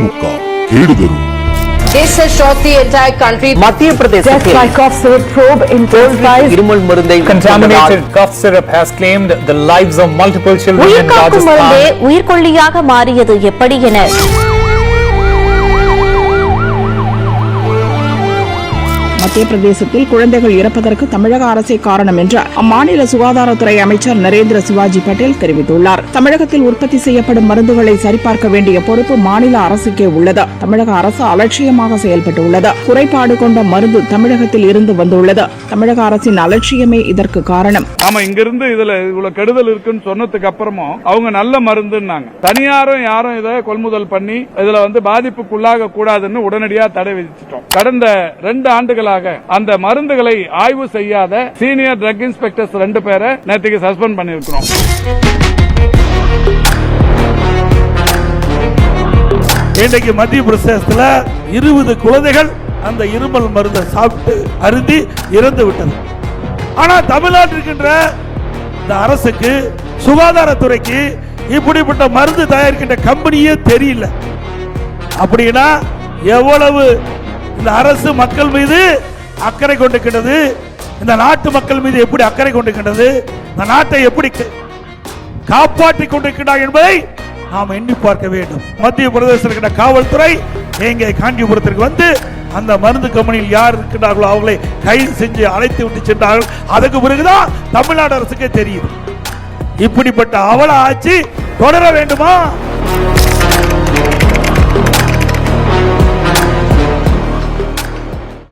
DMK கேடுதரும். This has shocked the entire country. மத்திய பிரதேசத்தில் Death by cough syrup probe in Goldfields. இருமல் மருந்தை Contaminated cough syrup has claimed the lives of multiple children in உயிர்காக்கும் மருந்தே Rajasthan. உயிர்கொல்லியாக மாறியது எப்படி என மத்திய பிரதேசத்தில் குழந்தைகள் இறப்பதற்கு தமிழக அரசே காரணம் என்று அம்மாநில சுகாதாரத்துறை அமைச்சர் நரேந்திர சிவாஜி பட்டேல் தெரிவித்துள்ளார். தமிழகத்தில் உற்பத்தி செய்யப்படும் மருந்துகளை சரிபார்க்க வேண்டிய பொறுப்பு மாநில அரசுக்கே உள்ளது. தமிழக அரசு அலட்சியமாக செயல்பட்டுள்ளது. குறைபாடு கொண்ட மருந்து தமிழகத்தில் இருந்து வந்துள்ளது. தமிழக அரசின் அலட்சியமே இதற்கு காரணம். ஆமா, இங்கிருந்து இதுல இவ்வளவு கெடுதல் இருக்குன்னு சொன்னதுக்கு அப்புறமும் அவங்க நல்ல மருந்துன்னாங்க. தனியாரும் யாரும் இதை கொள்முதல் பண்ணி இதுல பாதிப்புக்குள்ளாக கூடாதுன்னு உடனடியாக தடை விதிச்சிட்டோம். கடந்த 2 ஆண்டுகளாக அந்த மருந்துகளை ஆய்வு செய்யாத சீனியர் ட்ரக் இன்ஸ்பெக்டர்ஸ் 2 பேரை நேற்றுக்கு சஸ்பெண்ட் பண்ணிருக்கிறோம். இன்றைக்கு மத்திய பிரதேசத்தில் 20 குழந்தைகள் அந்த இருமல் மருந்தை சாப்பிட்டு அருந்தி இறந்து விட்டது. ஆனா தமிழ்நாட்டில் இருக்கின்ற இந்த அரசுக்கு, சுகாதாரத்துறைக்கு இப்படிப்பட்ட மருந்து தயாரிக்கின்ற கம்பெனியே தெரியல. அப்படின்னா எவ்வளவு இந்த அரசு மக்கள் மீது அக்கறை கொண்டிருக்கிறது, இந்த நாட்டு மக்கள் மீது எப்படி அக்கறை கொண்டிருக்கிறது, இந்த நாட்டை எப்படி காப்பாற்றிக் கொண்டிருக்கிறார் என்பதை நாம் எண்ணி பார்க்க வேண்டும். மத்திய பிரதேச காவல்துறை எங்கே காஞ்சிபுரத்திற்கு வந்து அந்த மருந்து கம்பெனியில் யார் இருக்கிறார்களோ அவர்களை கைது செஞ்சு அழைத்து விட்டு சென்றார்கள். அதுக்கு பிறகுதான் தமிழ்நாடு அரசுக்கே தெரியுது. இப்படிப்பட்ட அவல ஆட்சி தொடர வேண்டுமா?